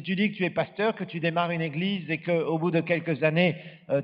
tu dis que tu es pasteur, que tu démarres une église et qu'au bout de quelques années,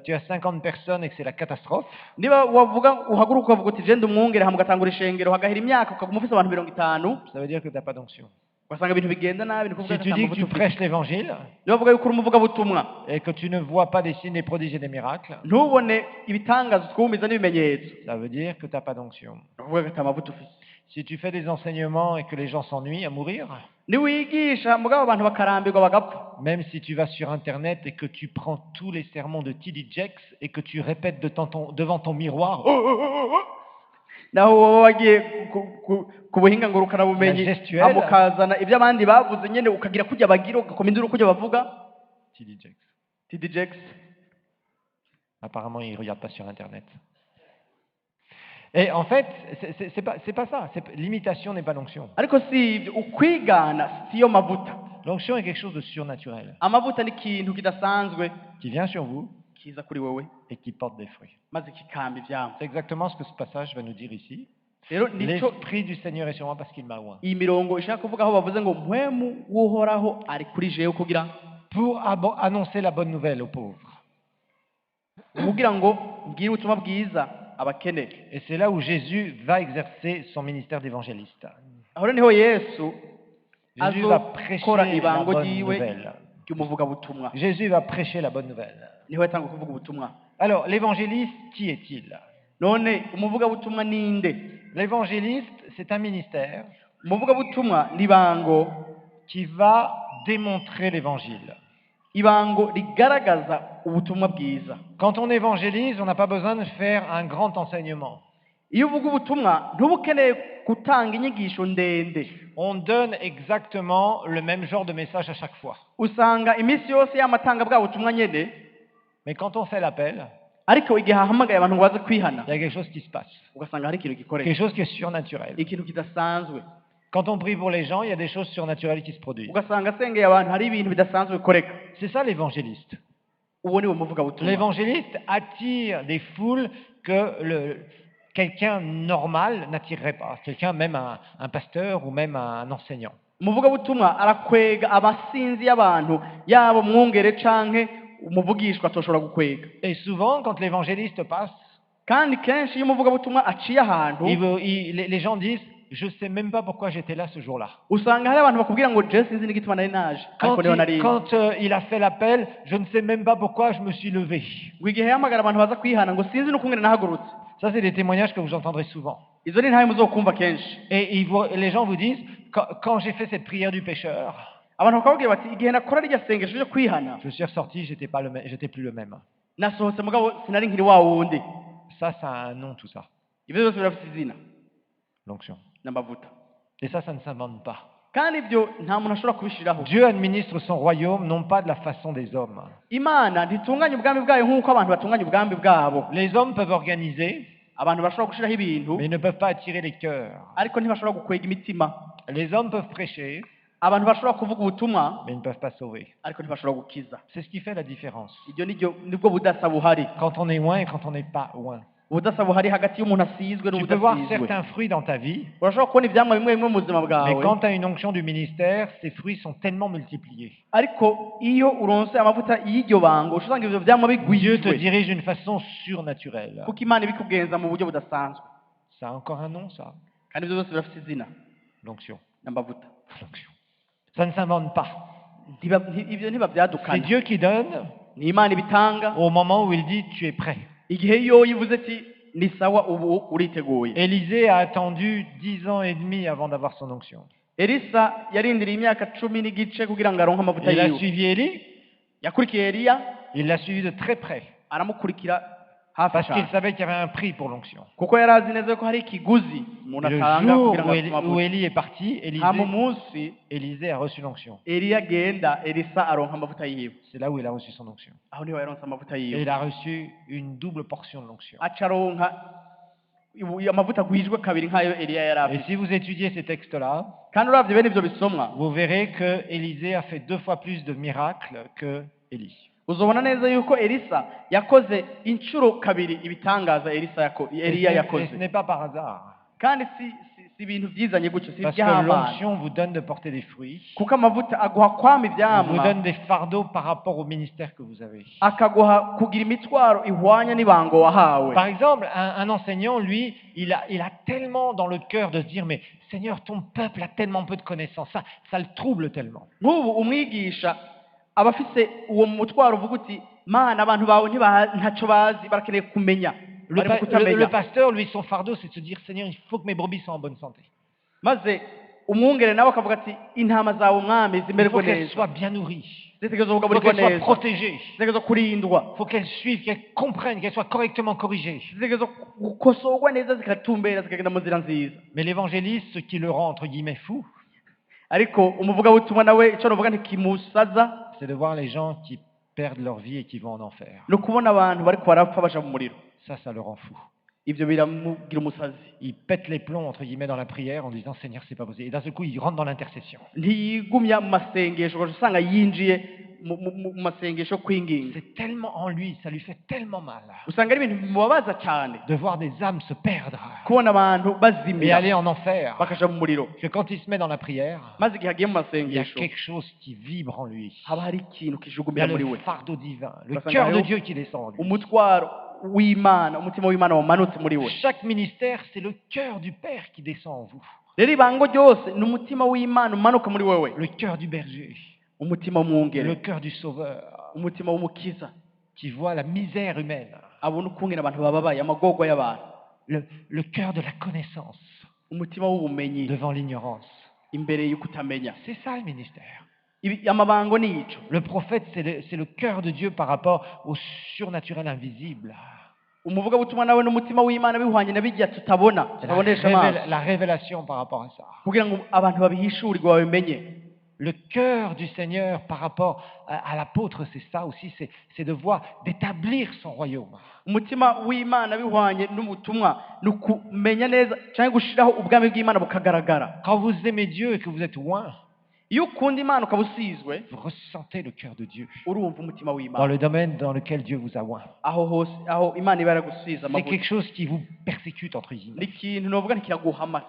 tu as 50 personnes et que c'est la catastrophe, niba wavuga uhaguruka ukavuga uti je ndi umwungere hamwe ugatangura ishengero hagahera imyaka ukaguma ufise abantu 50 ça veut dire que tu n'as pas d'onction. ugasanga ibintu bigenda nabi ni kuvuga Si tu dis que tu prêches l'évangile niba uvuga yuko uri umuvugabutumwa et que tu ne vois pas des signes, des prodiges et des miracles, ntubone ibitangazo twumiza n'ibimenyetso ça veut dire que tu n'as pas d'onction. ni ukuvuga ko ata mavuta ufise Si tu fais des enseignements et que les gens s'ennuient à mourir, niwigisha mugabo abantu bakarambirwa bagapfa même si tu vas sur Internet et que tu prends tous les sermons de T.D. Jakes et que tu répètes devant ton miroir, naho wowe wagiye ku buhinga ngurukanabumenyi Gestuelle. mukazana ibyo abandi bavuze nyine ukagira kujya bagira ugakoma induru kujya bavuga T.D. Jakes. TD Jakes Apparemment, il ne regarde pas sur Internet. Et en fait, c'est pas ça. L'imitation n'est pas l'onction. ariko si ibyo ukwigana siyo mavuta L'onction est quelque chose de surnaturel amavuta ni ikintu kidasanzwe qui vient sur vous kiza kuri wowe et qui porte des fruits. maze kikamba ivyamwa C'est exactement ce que ce passage va nous dire ici. rero nico L'Esprit du Seigneur est sur moi parce qu'il m'a oint. iyi mirongo ishaka kuvuga aho bavuze ngo mpwemu w'uhoraho ari kuri jewe kugira Pour annoncer la bonne nouvelle aux pauvres. kugira ngo mbwire ubutumwa bwiza abakene Et c'est là où Jésus va exercer son ministère d'évangéliste. aho niho yesu Jésus va prêcher azokora la ibango bonne ryiwe nouvelle. ry'umuvugabutumwa Jésus va prêcher la bonne nouvelle. niho yatanga kuvuga ubutumwa Alors, l'évangéliste, qui est-il? none umuvugabutumwa ninde L'évangéliste, c'est un ministère umuvugabutumwa ni ibango qui va démontrer l'évangile. ibango rigaragaza ubutumwa bwiza Quand on évangélise, on n'a pas besoin de faire un grand enseignement. iyo uvuga ubutumwa ntuba ukeneye gutanga inyigisho ndende On donne exactement le même genre de message à chaque fois. usanga iminsi yose yamatanga bwa butumwa nyene Mais quand on fait l'appel, ariko igihe hahamagaye abantu ngo baze kwihana il y a quelque chose qui se passe. ugasanga hari ikintu Quelque gikoreka chose qui est surnaturel. ikintu kidasanzwe Quand on prie pour les gens, il y a des choses surnaturelles qui se produisent. ugasanga asengeye abantu hari ibintu bidasanzwe bikoreka C'est ça l'évangéliste. uwo ni we muvugabutumwa L'évangéliste attire des foules que quelqu'un normal n'attirerait pas. Quelqu'un, même un pasteur ou même un enseignant. umuvugabutumwa arakwega abasinzi y'abantu yaba umwungere canke umuvugishwa atoshobora gukwega Et souvent, quand l'évangéliste passe, kandi kenshi iyo umuvugabutumwa aciye ahantu les gens disent « Je ne sais même pas pourquoi j'étais là ce jour-là ». usanga hari abantu bakubwira ngo je sinzi n'igituma nari naje ariko niho nari Quand il a fait l'appel, je ne sais même pas pourquoi je me suis levé. ngo igihe yahamagara abantu baza kwihana ngo sinzi n'ukungene nahagurutse Ça, c'est des témoignages que vous entendrez souvent. izo ni ntahe muzokumva kenshi Et les gens vous disent « Quand j'ai fait cette prière du pécheur, abantu bakababwira bati igihe nakora rya sengesho ryo kwihana je suis ressorti, j'étais plus le même. nasohotse mugabo sinari nkiri wa wundi Ça a un nom, tout ça. ibyo byose birafite izina L'onction. n'amavuta Et ça ne s'invente pas. kandi ibyo nta muntu ashobora kubishiraho Dieu administre son royaume non pas de la façon des hommes. imana ntitunganya ubwami bwayo nk'uko abantu batunganya ubwami bwabo Les hommes peuvent organiser, abantu bashobora gushiraho ibintu mais ils ne peuvent pas attirer les cœurs. ariko ntibashobora gukwega imitima Les hommes peuvent prêcher, abantu bashobora kuvuga ubutumwa mais ils ne peuvent pas sauver. ariko ntibashobora gukiza C'est ce qui fait la différence. ibyo nibwo budasa buhari Quand on est loin et quand on n'est pas loin. ubudasa buhari hagati y'umuntu asizwe Tu peux voir n'ubudasizwe certains fruits dans ta vie, urashobora kubona ivyamwa bimwe bimwe mu buzima mais bwawe quand tu as une onction du ministère, ces fruits sont tellement multipliés. ariko iyo uronse amavuta y'iryo bango usanga ivyo vyamwa Dieu te bigwizwe dirige d'une façon surnaturelle. kuko imana ibikugenza mu buryo budasanzwe Ça a encore un nom, ça? kandi ivyo byose birafite izina L'onction. n'amavuta L'onction. Ça ne s'invente pas. ivyo C'est ntibavyadukana Dieu qui donne ni imana ibitanga au moment où il dit tu es prêt. igihe iyo yivuze ati ni sawa ubu uriteguye Élisée a attendu 10 ans et demi avant d'avoir son onction. elisa yarindiriye imyaka 10 n'igice kugira ngo aronke amavuta Il a yiwe suivi Élie, yakurikiye eliya il l'a suivi de très près, aramukurikira hafi parce qu'il cyane savait qu'il y avait un prix pour l'onction. kuko yari azi neza ko hari ikiguzi umuntu Et le atanga jour kugira ngo où afite amavuta Élie est parti, hama umunsi Élisée a reçu l'onction. eliya agenda elisa aronka amavuta yiwe C'est là où il a reçu son onction. aho niho yaronse amavuta Et yiwe il a reçu une double portion de l'onction. aca aronka amavuta agwijwe kabiri nk'ayo eliya yari Et afite si vous étudiez ces textes-là, kandi uravye bene ivyo bisomwa vous verrez que Élisée a fait 2 fois plus de miracles que Élie. uzobona neza yuko elisa yakoze inshuro kabiri ibitangaza eliya Et ce yakoze n'est pas par hasard. kandi si ibintu byizanye gutyo si Parce que iby'amana l'onction vous donne de porter des fruits, kuko amavuta aguha kwama vous ivyamwa donne des fardeaux par rapport au ministère que vous avez. akaguha kugira imitwaro ihwanya n'ibango wahawe. Par exemple, un enseignant, lui, il a tellement dans le cœur de se dire, mais Seigneur, ton peuple a tellement peu de connaissances, ça le trouble tellement. nk'ubu umwigisha aba afise uwo mutwaro uvuga uti mana abantu bawe ntaco bazi barakeneye kumenya Le, bari mu le kutamenya. pasteur, lui, son fardeau, c'est de se dire, Seigneur, il faut que mes brebis soient en bonne santé. maze umwungere nawe akavuga ati intama zawe mwami Il faut zimererwe qu'elles neza soient bien nourries. zitegerezwa Il faut kugaburirwa qu'elles soient neza protégées. zitegerezwa kurindwa Il faut qu'elles suivent, qu'elles comprennent, qu'elles soient correctement corrigées. zitegerezwa gukosorwa neza zikatumbera zikagenda mu nzira nziza. Mais l'évangéliste, ce qui le rend, entre guillemets, fou, ariko umuvugabutumwa nawe icyo navuga ntikimusaza c'est de voir les gens qui perdent leur vie et qui vont en enfer. ni ukubona abantu bariko barapfa baja mu muriro. Ça le rend fou. ivyo biramugira umusazi. Il pète les plombs, entre guillemets, dans la prière en disant, Seigneur, c'est pas possible. Et d'un seul coup, il rentre dans l'intercession. ntiyigumya mu masengesho ugaca usanga yinjiye mu masengesho kwinginga. C'est tellement en lui, ça lui fait tellement mal usanga ari ibintu bimubabaza cyane de voir des âmes se perdre kubona abantu et bazimira aller en enfer. bakaja mu muriro. Que quand il se met dans la prière, maze igihe agiye mu il y a masengesho quelque chose qui vibre en lui. haba hari ikintu Il y a kijugumira muri le we, fardeau divin, le Parce cœur que de Dieu qui descend en lui. umutwaro w'Imana, umutima w'Imana wamanutse muri we. Chaque ministère, c'est le cœur du Père qui descend en vous. rero ibango ryose ni umutima w'Imana umanuka muri wewe, Le cœur du berger, umutima le w'umwungere, cœur du sauveur, umutima w'umukiza qui voit la misère humaine, abona ukungena abantu bababaye, amagorwa y'abantu, le cœur de la connaissance umutima w'ubumenyi devant l'ignorance. imbere y'ukutamenya. C'est ça le ministère. Amabango ni ico. Le prophète, c'est le cœur de Dieu par rapport au surnaturel invisible. umuvugabutumwa nawe n'umutima w'Imana bihwanye na bijya tutabona tutabonesha amaso, La révélation par rapport à ça. kugira ngo abantu babihishurirwe babimenye. Le cœur du Seigneur par rapport à l'apôtre, c'est ça aussi, c'est de voir, d'établir son royaume. umutima w'Imana bihwanye n'ubutumwa ni ukumenya neza cyangwa gushiraho ubwami bw'Imana bukagaragara. Quand vous aimez Dieu et que vous êtes loin, iyo ukunda Imana ukaba usizwe, vous ressentez le cœur de Dieu urumva umutima dans w'Imana le domaine dans lequel Dieu vous a oint. aho hose, aho Imana iba yaragusize C'est amavuta. quelque chose qui vous persécute, entre ni guillemets. ikintu novuga ntikiraguhama,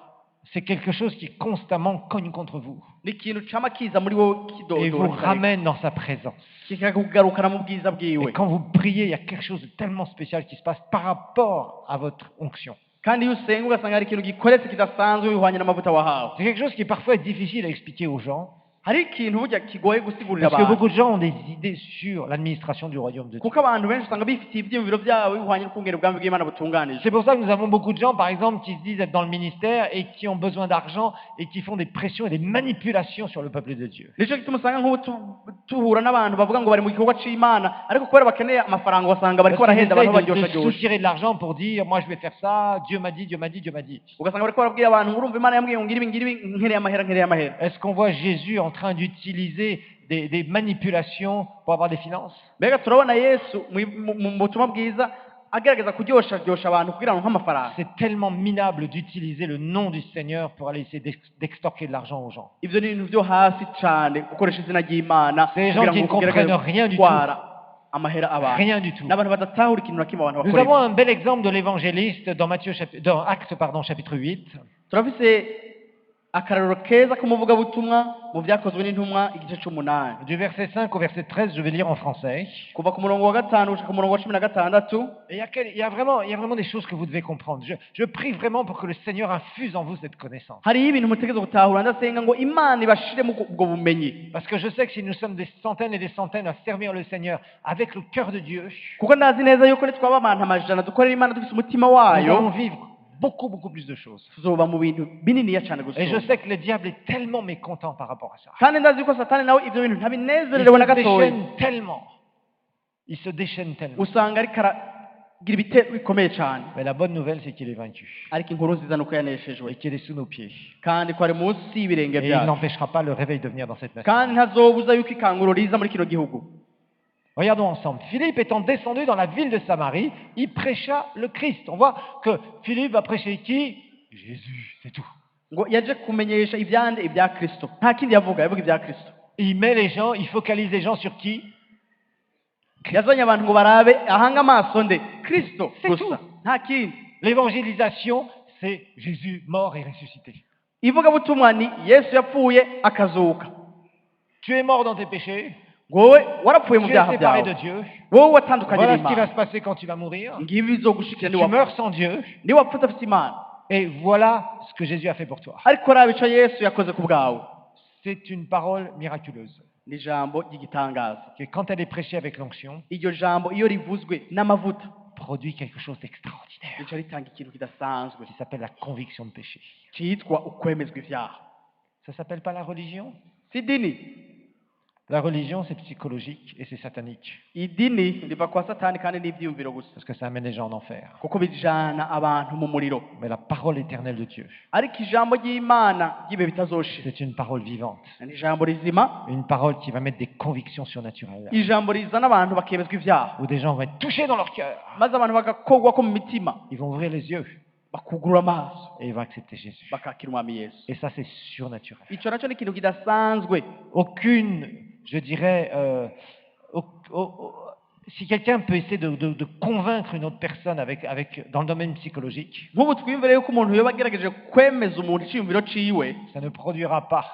C'est quelque chose qui constamment cogne contre vous ni ikintu cama kiza muri wowe et vous kidodora ramène dans sa présence. kikakugarukana mu bwiza Et bwiwe. quand vous priez, il y a quelque chose de tellement spécial qui se passe par rapport à votre onction. kandi iyo usenga ugasanga hari ikintu gikoretse kidasanzwe bihwanye n'amavuta wahawe. C'est quelque chose qui parfois est difficile à expliquer aux gens, hari ikintu burya kigoye gusigurira parce que abantu, beaucoup de gens ont des idées sur l'administration du royaume de Dieu. kuko abantu benshi usanga bifitiye ibyiyumviro byabo bihwanye n'ukungera ubwami bw'Imana butunganije. C'est pour ça que nous avons beaucoup de gens, par exemple, qui se disent être dans le ministère et qui ont besoin d'argent et qui font des pressions et des manipulations sur le peuple de Dieu. nicyo gituma usanga nk'ubu tuhura n'abantu bavuga ngo bari mu gikorwa c'Imana ariko kubera bakeneye amafaranga basanga bariko Parce qu'ils barahenda abantu essayent de baryosharyosha. soutirer de l'argent pour dire, moi je vais faire ça, Dieu m'a dit, Dieu m'a dit, Dieu m'a dit. ugasanga bariko barabwira abantu ngo urumva Imana yambwiye ngo ngire ibi ngire ibi, nkeneye amahera. Est-ce qu'on voit Jésus en train d'utiliser des manipulations pour avoir des finances? mbega turabona Yesu mu butumwa bwiza agerageza kuryosharyosha abantu kugira ngo nk'amafaranga. C'est tellement minable d'utiliser le nom du Seigneur pour aller essayer d'extorquer de l'argent aux gens. ivyo ni ibintu vyo hasi cane gukoresha izina ry'Imana C'est des gens qui ne comprennent rien du tout. amahera abantu, Rien du tout. n'abantu badatahura ikintu na kimwe abantu Nous avons bakora. un bel exemple de l'évangéliste dans Actes chapitre 8. turafise akararo keza k'umuvugabutumwa mu byakozwe n'intumwa igice c'8 Du verset 5 au verset 13, je vais lire en français. kuva ku murongo wa 5 gushika ku murongo wa 16. Et il y a vraiment des choses que vous devez comprendre. Je prie vraiment pour que le Seigneur infuse en vous cette connaissance. hariho ibintu mutegerezwa gutahura, ndasenga ngo Imana ibashiremo ubwo bumenyi, Parce que je sais que si nous sommes des centaines et des centaines à servir le Seigneur avec le cœur de Dieu, kuko ndazi neza yuko nitwaba abantu amajana dukorera Imana dufise umutima nous wayo allons vivre beaucoup plus de choses. tuzoba mu bintu bininiya cyane Et je gusumba. sais que le diable est tellement mécontent par rapport à ça. kandi ndazi yuko satani nawe ivyo bintu Il ntabinezererewe na se gatoya, déchaîne tellement. Il se déchaîne tellement. usanga ariko aragira ibitero bikomeye cyane, Mais la bonne nouvelle, c'est qu'il est vaincu. ariko inkuru nziza nuko yaneshejwe Et qu'il est sous nos pieds. kandi ko ari munsi y'ibirenge Et il byacu, n'empêchera pas le réveil de venir dans cette nation. kandi ntazobuza yuko ikanguro riza muri kino gihugu. Regardons ensemble. Philippe étant descendu dans la ville de Samarie, il prêcha le Christ. On voit que Philippe va prêcher qui? Jésus, c'est tout. ngo yaje kumenyesha ivyande ibya Kristo, nta kindi yavuga ibya Kristo. Il met les gens, il focalise les gens sur qui? yazanye abantu ngo barabe ahanga amaso nde Kristo C'est gusa, tout. nta kindi. L'évangélisation, c'est Jésus mort et ressuscité. ivugabutumwa ni Yesu yapfuye akazuka. Tu es mort dans tes péchés, Wowe warapfuye mu tu es byaha séparé de byawe, Dieu. wowe watandukanye Voilà ce qui va n'Imana. se passer quand tu vas mourir. Ngibi bizogushikira Tu meurs sans Dieu, niwapfa udafite Imana. et voilà ce que Jésus a fait pour toi. Ariko raba ico Yesu yakoze ku bwawe, C'est une parole miraculeuse, ni ijambo ry'igitangaza. que quand elle est prêchée avec l'onction, Iryo jambo iyo rivuzwe n'amavuta produit quelque chose d'extraordinaire, rica ritanga ikintu kidasanzwe qui s'appelle la conviction de péché. citwa ukwemezwa ivyaha. Ça s'appelle pas la religion? Si dini, La religion, c'est psychologique et c'est satanique, idini riva kwa Satani kandi n'ivyiyumviro gusa, parce que ça amène les gens en enfer. kuko bijana abantu mu muriro. Mais la parole éternelle de Dieu, Ariko ijambo ry'Imana ry'ibihe bitazoshira c'est une parole vivante, ni ijambo rizima, une parole qui va mettre des convictions surnaturelles, ijambo rizana abantu bakemezwa ivyaha, où des gens vont être touchés dans leur cœur. maze abantu bagakogwako mu mitima, Ils vont ouvrir les yeux bakugurura amaso, et ils vont accepter Jésus. bakakira umwami Yesu. Et ça, c'est surnaturel. Ico naco ni ikintu kidasanzwe. Aucune, je dirais, si quelqu'un peut essayer de convaincre une autre personne dans le domaine psychologique, Nk'ubu twiyumvire yuko umuntu yoba agerageje kwemeza umuntu iciyumviro ciwe, ça ne produira pas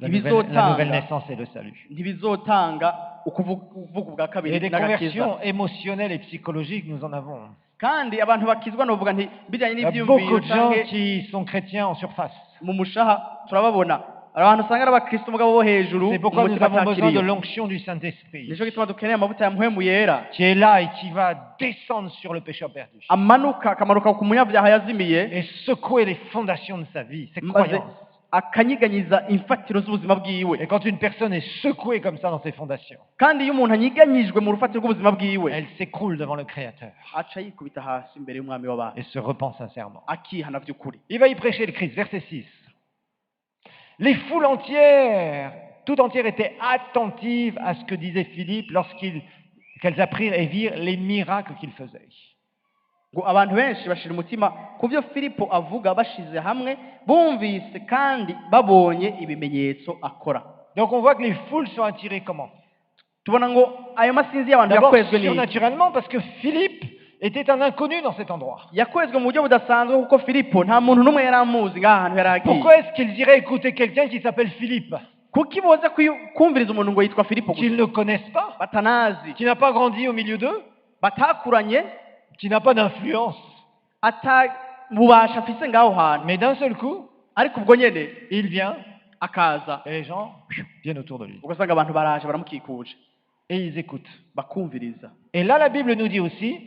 la Ibizotanga. nouvelle naissance et le salut. ntibizotanga ukuvuga ubwa Et kabiri des n'agakiza. conversions émotionnelles et psychologiques, nous en avons. Kandi abantu bakizwa novuga nti bijanye Il y a n'ivyiyumviro beaucoup de gens canke qui sont chrétiens en surface. mu mushaha turababona abantu usanga ari abakristo mugabo bo hejuru C'est pourquoi nous umutima avons besoin de atakiriyo. l'onction du Saint-Esprit, Nico gituma dukeneye amavuta ya mpwemu yera qui est là et qui va descendre sur le pécheur perdu akamanuka ku munyabyaha yazimiye, et secouer les fondations de sa vie, ses maze croyances. akanyiganyiza imfatiro z'ubuzima bwiwe. Et quand une personne est secouée comme ça dans ses fondations, Kandi iyo umuntu anyiganyijwe mu rufatiro rw'ubuzima bwiwe, elle s'écroule devant le Créateur aca yikubita hasi imbere y'umwami w'abantu, et se repent sincèrement. akihana vy'ukuri. Il va y prêcher le Christ, verset 6. Les foules entières, tout entières étaient attentives à ce que disait Philippe qu'elles apprirent et virent les miracles qu'il faisait. Ngo abantu benshi bashira umutima ku byo Filipo avuga, bashize hamwe bumvise kandi babonye ibimenyetso akora. Donc on voit que les foules sont attirées comment? Tubona ngo ayo masinzi y'abantu D'abord yakwezwe ni surnaturellement parce que Philippe était un inconnu dans cet endroit. yakwezwe mu buryo budasanzwe kuko Filipo nta muntu n'umwe yari amuzi ngaha hantu yari agiye. Pourquoi est-ce qu'ils iraient écouter quelqu'un qui s'appelle Philippe, Kuki boza kumviriza umuntu ngo yitwa Filipo qu'ils gusa, ne connaissent pas, batanazi, qui n'a pas grandi au milieu d'eux, batakuranye, qui n'a pas d'influence? atabubasha afise ngaho hantu, Mais d'un seul coup, ariko ubwo nyene il vient akaza et les gens viennent autour de lui. ugasanga abantu baraje baramukikuje Et ils écoutent. bakumviriza. Et là, la Bible nous dit aussi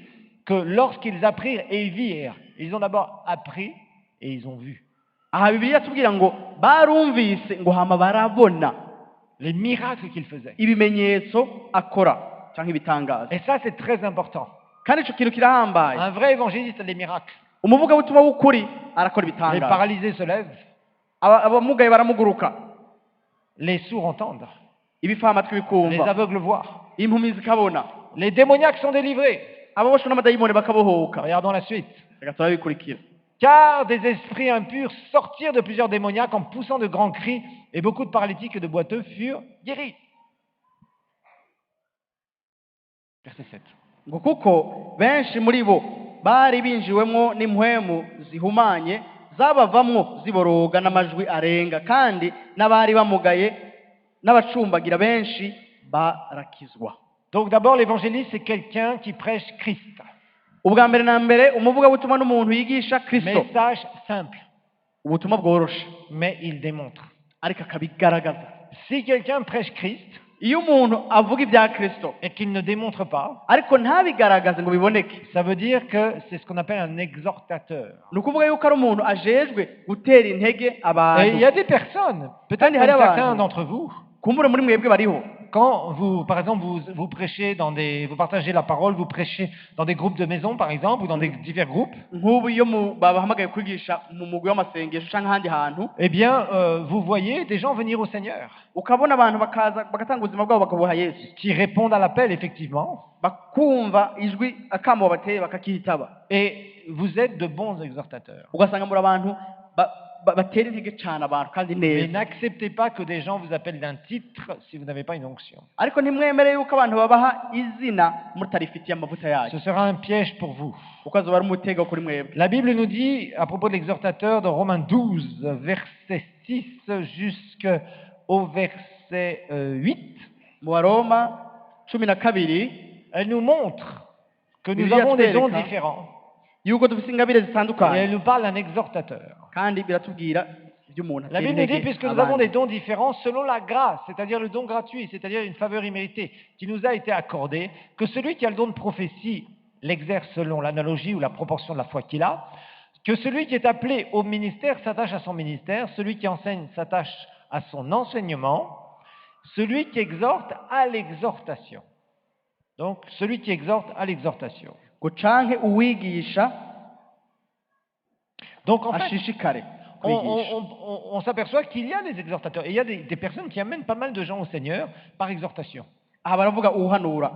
que lorsqu'ils apprirent et virent, ils ont d'abord appris et ils ont vu. Aha Bibiliya tubwira ngo barumvise ngo hama barabona Les miracles qu'il faisait. ibimenyetso akora canke ibitangaza. Et ça, c'est très important. Kandi ico kintu kirahambaye. Un vrai évangéliste a des miracles. Umuvugabutumwa w'ukuri arakora Les ibitangaza. paralysés se lèvent, Abamugaye baramuguruka, les sourds entendent, ibifamatwi les bikumva, aveugles voient, impumyi zikabona, les démoniaques sont délivrés. ababoshwe n'amadayimoni bakabohoka. Regardons la suite. Reka turabikurikira. Car des esprits impurs sortirent de plusieurs démoniaques en poussant de grands cris, et beaucoup de paralytiques et de boiteux furent guéris. Verset 7. Ngo kuko benshi muri bo bari binjiwemwo n'impwemu zihumanye zabavamwo ziboroga n'amajwi arenga, kandi n'abari bamugaye n'abacumbagira benshi barakizwa. Donc d'abord, l'évangéliste, c'est quelqu'un qui prêche Christ. Ubwa mbere na mbere umuvugabutumwa n'umuntu yigisha Kristo Message simple, ubutumwa bworoshe, mais il démontre. ariko akabigaragaza. Si quelqu'un prêche Christ Iyo umuntu avuga ibya Kristo et qu'il ne démontre pas, ariko ntabigaragaze ngo biboneke, ça veut dire que c'est ce qu'on appelle un exhortateur. ni ukuvuga yuko ari umuntu ajejwe gutera intege Et il abantu. y a des personnes, peut-être Kandi même hari certains abantu d'entre vous, kumbure muri mwebwe bariho, quand vous, par exemple, vous prêchez vous partagez la parole, vous prêchez dans des groupes de maison, par exemple, ou dans des divers groupes, nk'ubu iyo babahamagaye kwigisha mu mugwi w'amasengesho canke ahandi hantu, eh bien, vous voyez des gens venir au Seigneur, ukabona abantu bakaza bagatanga ubuzima bwabo bakabuha Yesu, qui répondent à l'appel, effectivement, bakumva ijwi akamo bateye bakakitaba, et vous êtes de bons exhortateurs. ugasanga muri abantu batera intege cyane abantu kandi Mais neza n'acceptez pas que des gens vous appellent d'un titre si vous n'avez pas une onction. ariko ntimwemere yuko abantu babaha izina mutarifitiye amavuta yayo Ce sera un piège pour vous. kuko azoba ari umutego kuri mwebwe. La Bible nous dit, à propos de l'exhortateur, dans Romains 12, verset 6 jusqu'au verset 8, Mu Baroma 12 elle nous montre que nous Bibiliya avons des dons atwereka différents. yuko dufite ingabire Et zitandukanye elle nous parle d'un exhortateur. kandi biratubwira iby'umuntu La atera Bible nous dit, intege puisque nous abandi. avons des dons différents selon la grâce, c'est-à-dire le don gratuit, c'est-à-dire une faveur imméritée qui nous a été accordée, que celui qui a le don de prophétie l'exerce selon l'analogie ou la proportion de la foi qu'il a, que celui qui est appelé au ministère s'attache à son ministère, celui qui enseigne s'attache à son enseignement, celui qui exhorte à l'exhortation. Donc, celui qui exhorte à l'exhortation. ngo canke uwigisha Donc, en fait, ashishikare on, kwigisha. on s'aperçoit qu'il y a des exhortateurs. Et il y a des personnes qui amènent pas mal de gens au Seigneur par exhortation. Aha baravuga uhanura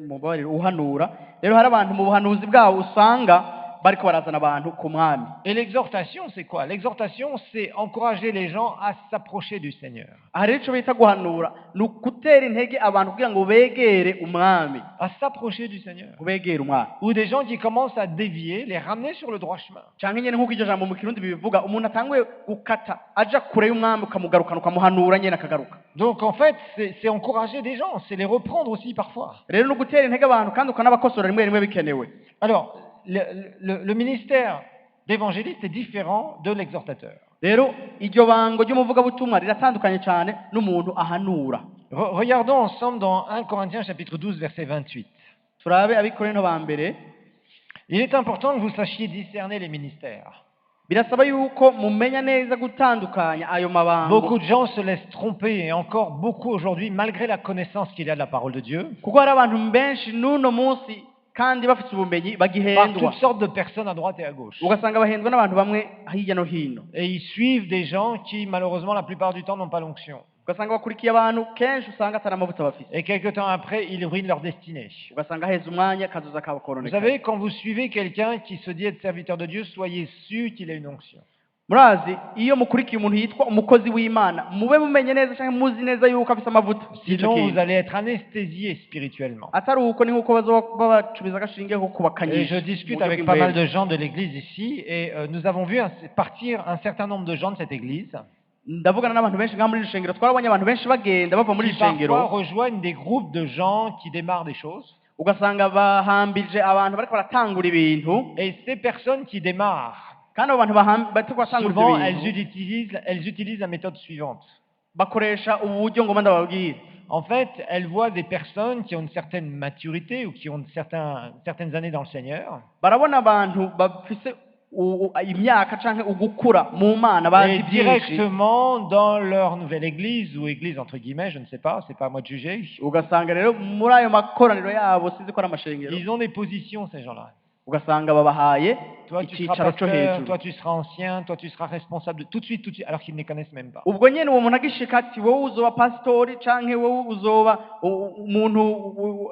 mubabarire uhanura rero hari abantu mu buhanuzi bwabo usanga bariko barazana abantu ku mwami. Et l'exhortation, c'est quoi? L'exhortation, c'est encourager les gens à s'approcher du Seigneur, Aha rero ico bita guhanura ni ukutera intege abantu kugira ngo begere umwami, à s'approcher du Seigneur. begere umwami. Ou des gens qui commencent à dévier, les ramener sur le droit chemin. Canke nyene nk'uko iryo jambo mu kirundi bibivuga umuntu atanguye gukata aja kure y'umwami ukamugarukana ukamuhanura nyene akagaruka. Donc en fait, c'est encourager des gens, c'est les reprendre aussi parfois. Rero ni ugutera intege abantu kandi ukanabakosora rimwe rimwe bikenewe. Alors, le ministère d'évangéliste est différent de l'exhortateur. Rero iryo bango ry'umuvugabutumwa riratandukanye cyane n'umuntu ahanura. Regardons ensemble dans 1 Corinthiens chapitre 12 verset 28. Turabe Abikorinto ba mbere. Il est important que vous sachiez discerner les ministères. Birasaba yuko mumenya neza gutandukanya ayo mabango. Beaucoup de gens se laissent tromper, et encore beaucoup aujourd'hui, malgré la connaissance qu'il y a de la parole de Dieu, Kuko hari abantu benshi n'uno munsi kandi bafite ubumenyi par bagihendwa. toutes sortes de personnes à droite et à gauche. Ugasanga bahendwa n'abantu bamwe hirya no hino. Et ils suivent des gens qui, malheureusement, la plupart du temps, n'ont pas l'onction. Ugasanga bakurikiye abantu kenshi usanga atari amavuta bafite. Et quelque temps après, ils ruinent leur destinée. Ugasanga heza umwanya kazoza Vous kabakoroneka. savez, quand vous suivez quelqu'un qui se dit être serviteur de Dieu, soyez sûr qu'il a une onction. Murazi iyo mukurikiye umuntu yitwa umukozi w'Imana mube mumenye neza cyangwa muzi neza yuko afite amavuta. Sinon, vous allez être anesthésié spirituellement. Atari uko ni nkuko babacubiza agashinge ko Et kubakanyisha. je discute avec pas mal de gens de l'église ici, et nous avons vu partir un certain nombre de gens de cette église Ndavugana n'abantu benshi nka muri iri shengero twarabonye abantu benshi bagenda bava muri qui iri shengero parfois rejoignent des groupes de gens qui démarrent des choses. ugasanga bahambije abantu bariko baratangura ibintu Et ces personnes qui démarrent, kandi abo bantu bariko baratangura souvent ibyo elles utilisent la méthode suivante. bakoresha uburyo ngoma ndababwira. En fait, elles voient des personnes qui ont une certaine maturité ou qui ont certaines années dans le Seigneur. Barabona abantu bafise imyaka canke ugukura mu Mana bazi Et byinshi directement dans leur nouvelle église, ou église entre guillemets, je ne sais pas, c'est pas à moi de juger, ugasanga rero muri ayo makoraniro yabo sizi ko ari amashengero ils ont des positions, ces gens-là. ugasanga babahaye Toi, tu seras icyicaro cyo pasteur, hejuru. toi, tu seras ancien, toi, tu seras responsable tout de suite, alors qu'ils ne les connaissent même pas. Ubwo nyene uwo muntu agishika ati wowe uzoba pastori canke wowe uzoba umuntu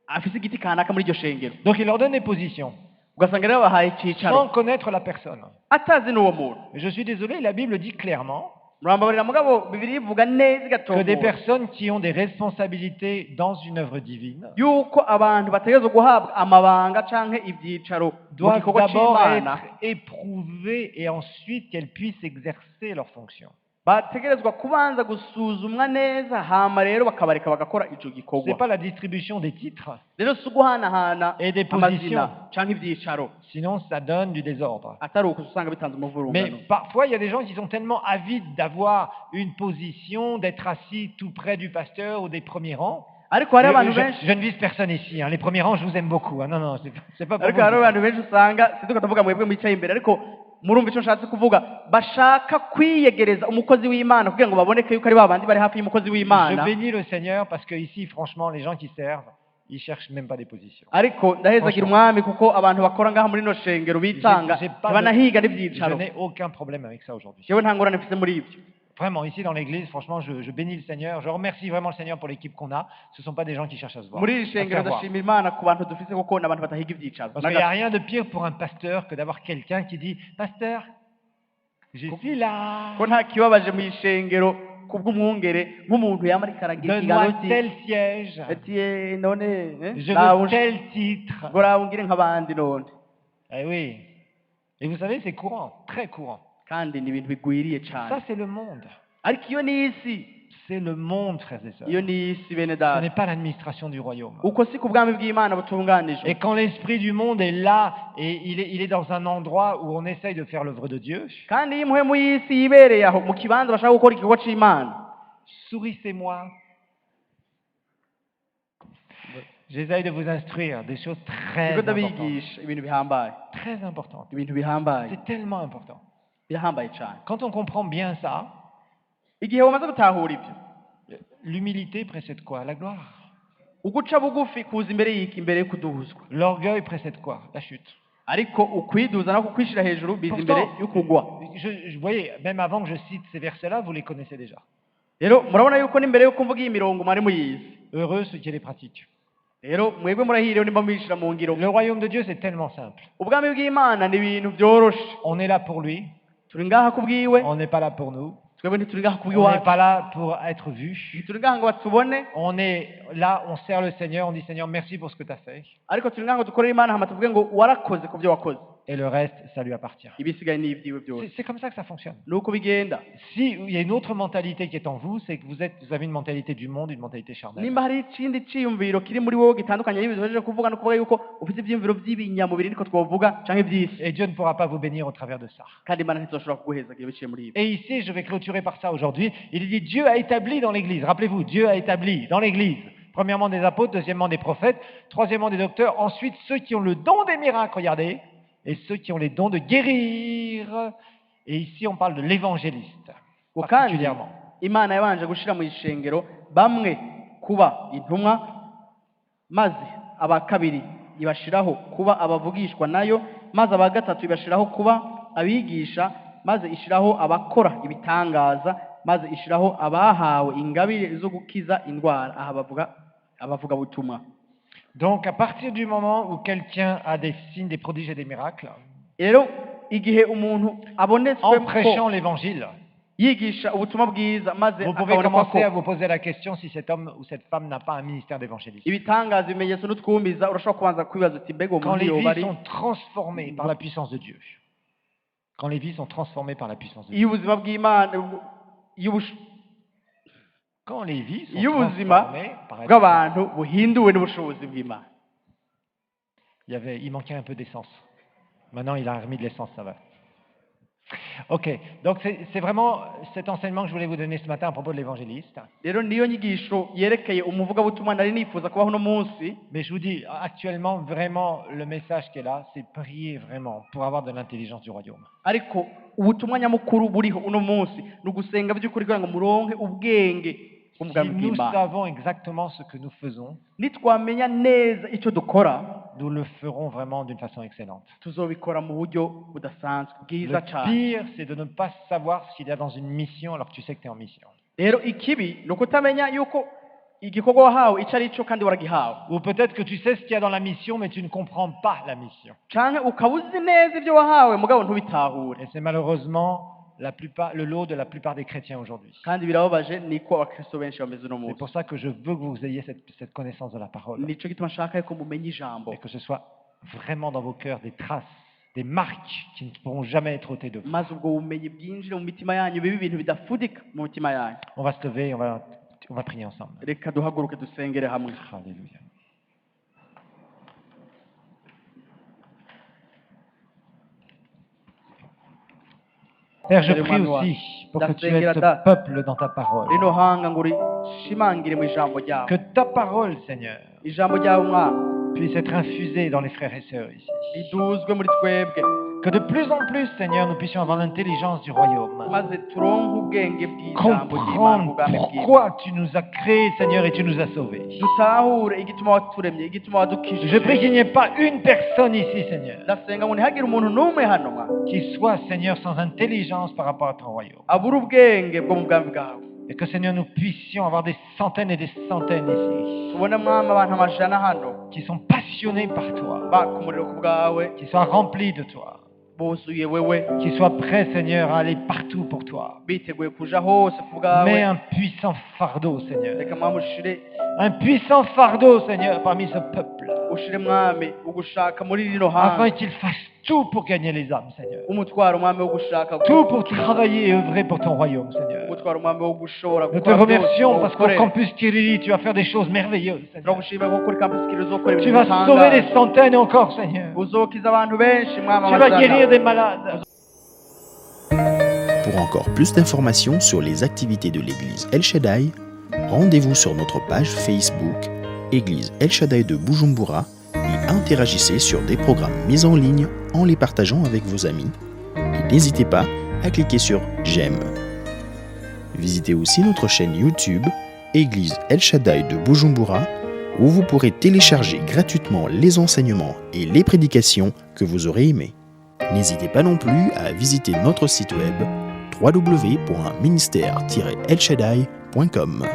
afise igiti kanaka muri iryo shengero. Donc, il leur donne des positions, Ugasanga rero bahaye sans icyicaro connaître la personne. atazi n'uwo muntu. Mais je suis désolé, la Bible dit clairement Murambabarira mugabo Bibiliya ivuga neza que des igatomora personnes qui ont des responsabilités dans une œuvre divine yuko abantu bategerezwa guhabwa amabanga canke ibyicaro mu doivent gikorwa d'abord c'Imana, être éprouvées et ensuite qu'elles puissent exercer leur fonction. bategerezwa kubanza gusuzumwa neza hama rero bakabareka bagakora ico Ce n'est gikorwa. pas la distribution des titres, Rero si uguhanahana Et des amazina positions. canke ibyicaro sinon ça donne du désordre. atari uko usanga bitanze Mais umuvurungano. parfois, il y a des gens qui sont tellement avides d'avoir une position, d'être assis tout près du pasteur ou des premiers rangs. Ariko hari abantu Je benshi ne vise personne ici, hein. Les premiers rangs, je vous aime beaucoup, hein. Non, non, c'est pas pour ariko hari vous. abantu benshi usanga siduka tuvuga mwebwe mwicaye imbere ariko murumva icyo nshatse kuvuga bashaka kwiyegereza umukozi w'Imana kugira ngo baboneke yuko ari babandi bari hafi y'umukozi Je w'Imana. bénis le Seigneur parce que ici, franchement, les gens qui servent, ils cherchent même pas des positions. Ariko ndahezagira umwami kuko abantu bakora ngaha muri no shengero bitanga J'ai pas ntibanahiga je n'ibyicaro. n'ai aucun problème avec ça aujourd'hui. Jewe nta ngorane mfise muri ibyo. Vraiment, ici dans l'église, franchement, je bénis le Seigneur. Je remercie vraiment le Seigneur pour l'équipe qu'on a. Ce ne sont pas des gens qui cherchent à se voir. Muri iri à se shengero faire voir. ndashimira Imana ku bantu dufise kuko n'abantu batahiga ibyicaro. Parce qu'il n'y a rien de pire pour un pasteur que d'avoir quelqu'un qui dit « Pasteur, Je suis là. ko nta kibabaje mu ishengero kubw'umwungere nk'umuntu yama ariko aragira ikiganiro Donne-moi tel siège. ati none Je veux tel titre. ngo rawungire nk'abandi none. Eh oui. Et vous savez, c'est courant, très courant. kandi ni ibintu bigwiriye Ça, cyane. c'est le monde. ariko iyo ni isi, C'est le monde, frères et sœurs. iyo ni isi bene Ce data, n'est pas l'administration du royaume. uko si ku bwami bw'Imana butunganijwe. Et quand l'esprit du monde est là et il est dans un endroit où on essaye de faire l'œuvre de Dieu, kandi iyo impwemu y'isi yibereye aho mu kibanza bashaka gukora igikorwa c'Imana, sourissez-moi. J'essaye de vous instruire des choses très niko importantes. ndabigisha ibintu bihambaye, Très importantes. ibintu bihambaye, C'est tellement important. birahambaye cyane. Quand on comprend bien ça, igihe wamaze gutahura ibyo, l'humilité précède quoi? La gloire. uguca bugufi kuza imbere y'iki, imbere yo kuduhuzwa. L'orgueil précède quoi? La chute. ariko ukwiduza no kukwishyira hejuru biza imbere Pourtant, yo kugwa. vous voyez, même avant que je cite ces versets-là, vous les connaissez déjà. rero murabona yuko n'imbere yo kuvuga iyi mirongo mwari muyizi. Heureux ceux qui les pratiquent. rero mwebwe murahiriwe nimba muyishyira mu ngiro. Le royaume de Dieu, c'est tellement simple. ubwami bw'Imana ni ibintu byoroshe. On est là pour lui, turi ngaha kubwiwe, on n'est pas là pour nous. twebwe ntituri ngaha On n'est kubwiwacu, pas là pour être vus. ntituri ngaha ngo batubone, On est là, on sert le Seigneur, on dit Seigneur, merci pour ce que tu as fait. ariko turi ngaha ngo dukorere Imana hama tuvuge ngo warakoze ku byo wakoze, Et le reste, ça lui appartient. ibisigaye ni ibyiwe byose. C'est comme ça que ça fonctionne. nuko bigenda. Si il y a une autre mentalité qui est en vous, c'est que vous avez une mentalité du monde, une mentalité charnelle. nimba hari ikindi cyiyumviro kiri muri wowe gitandukanye n'ibyo tuhejeje kuvuga, no kuvuga yuko ufite ibyiyumviro by'ibinyamubiri niko twavuga canke iby'isi, Et Dieu ne pourra pas vous bénir au travers de ça. kandi Imana ntizoshobora kuguhezagira biciye muri ibyo. Et ici, je vais clôturer par ça aujourd'hui. Il dit Dieu a établi dans l'Église. Rappelez-vous, Dieu a établi dans l'Église. Premièrement des apôtres, deuxièmement des prophètes, troisièmement des docteurs, ensuite ceux qui ont le don des miracles, regardez, et ceux qui ont les dons de guérir. Et ici, on parle de l'évangéliste, kandi particulièrement. Imana yabanje gushira mu ishengero bamwe kuba intumwa, maze aba kabiri ibashiraho kuba abavugishwa nayo, maze aba gatatu ibashiraho kuba abigisha, maze ishiraho abakora ibitangaza, maze ishiraho abahawe ingabire zo gukiza indwara. Aha bavuga abavuga butumwa. Donc, à partir du moment où quelqu'un a des signes, des prodiges et des miracles, rero igihe umuntu abonetswe en prêchant l'évangile, yigisha ubutumwa bwiza, maze vous pouvez akabona commencer à ko vous poser la question si cet homme ou cette femme n'a pas un ministère d'évangéliste. ibitangaza ibimenyetso n'utwumbiza, urashobora kubanza kwibaza uti mbega Quand umuntu les yoba vies ari, sont transformées par la puissance de Dieu. Quand les vies sont transformées par la puissance de Dieu. iyo ubuzima bw'Imana, Quand les vies sont iyo ubuzima transformées par la bw'abantu buhinduwe n'ubushobozi bw'Imana. il manquait un peu d'essence. Maintenant, il a remis de l'essence, ça va. Ok, donc c'est vraiment cet enseignement que je voulais vous donner ce matin à propos de l'évangéliste. rero niyo nyigisho yerekeye umuvugabutumwa nari nifuza kubaho uno munsi. Mais je vous dis, actuellement, vraiment, le message qui est là, c'est prier vraiment pour avoir de l'intelligence du royaume. ariko ubutumwa nyamukuru buriho uno munsi ni ugusenga by'ukuri kugira ngo muronke ubwenge Si bw'ubwami nous bw'Imana. savons exactement ce que nous faisons, nitwamenya neza icyo dukora, nous le ferons vraiment d'une façon excellente. tuzobikora mu buryo budasanzwe bwiza Le cyane. pire, c'est de ne pas savoir ce qu'il y a dans une mission alors que tu sais que tu es en mission. rero ikibi ni ukutamenya yuko igikorwa wahawe icyo ari cyo kandi waragihawe, Ou peut-être que tu sais ce qu'il y a dans la mission, mais tu ne comprends pas la mission. canke ukaba uzi neza ibyo wahawe mugabo ntubitahure. Et c'est malheureusement le lot de la plupart des chrétiens aujourd'hui. kandi birababaje niko abakristo benshi bameze uno C'est munsi. pour ça que je veux que vous ayez cette connaissance de la parole. nico gituma nshaka yuko mumenya ijambo, Et que ce soit vraiment dans vos cœurs des traces, des marques qui ne pourront jamais être ôtées de vous. maze ubwo bumenyi bwinjire mu mitima yanyu, bibe ibintu bidafudika mu mitima yanyu. On va se lever, on va prier ensemble. reka duhaguruke dusengere hamwe. Alléluia. Père, je prie aussi pour que tu aides ce peuple dans ta parole. rino hanga ngo urishimangire mu ijambo ryawe, Que ta parole, Seigneur, ijambo ryawe Mwana puisse être infusée dans les frères et sœurs ici. riduzwe muri twebwe, Que de plus en plus, Seigneur, nous puissions avoir l'intelligence du royaume. maze turonke ubwenge bw'ijambo ry'Imana, Comprendre ubwami bw'Imana. pourquoi tu nous as créés, Seigneur, et tu nous as sauvés. dutahure igituma waturemye, igituma Je wadukijije. prie qu'il n'y ait pas une personne ici, Seigneur, ndasenga ngo ntihagire umuntu n'umwe hano Mwana qui soit, Seigneur, sans intelligence par rapport à ton royaume. abura ubwenge bwo mu bwami bwawe. Et que, Seigneur, nous puissions avoir des centaines et des centaines ici, tubone Mwami abantu amajana hano qui sont passionnés par toi, baka umuriro ku bwawe, qui soient remplis de toi. buzuye wewe qui soient prêts, Seigneur, à aller partout pour toi. biteguye kuja hose ku bwawe Mets un puissant fardeau, Seigneur. reka mwami ushire Un puissant fardeau, Seigneur, parmi ce peuple. ushire mwami ugushaka muri rino Afin hanga qu'ils fassent tout pour gagner les âmes, Seigneur. umutwaro mwami wo gushaka Tout pour travailler et œuvrer pour ton royaume, Seigneur. umutwaro mwami wo gushobora Nous te gukora byose remercions ngo parce qu'au ukore. campus Kirili, tu vas faire des choses merveilleuses, Seigneur. turagushimira ko kuri campus Kirili uzokora Tu ibintu vas sauver bitangaje des centaines encore, Seigneur. uzokiza abantu benshi mwami Tu vas guérir des malades. Pour encore plus d'informations sur les activités de l'église El Shaddai, rendez-vous sur notre page Facebook Église El Shaddai de Bujumbura et interagissez sur des programmes mis en ligne en les partageant avec vos amis. Et n'hésitez pas à cliquer sur J'aime. Visitez aussi notre chaîne YouTube Église El Shaddai de Bujumbura où vous pourrez télécharger gratuitement les enseignements et les prédications que vous aurez aimés. N'hésitez pas non plus à visiter notre site web www.ministère-elshaddai.com.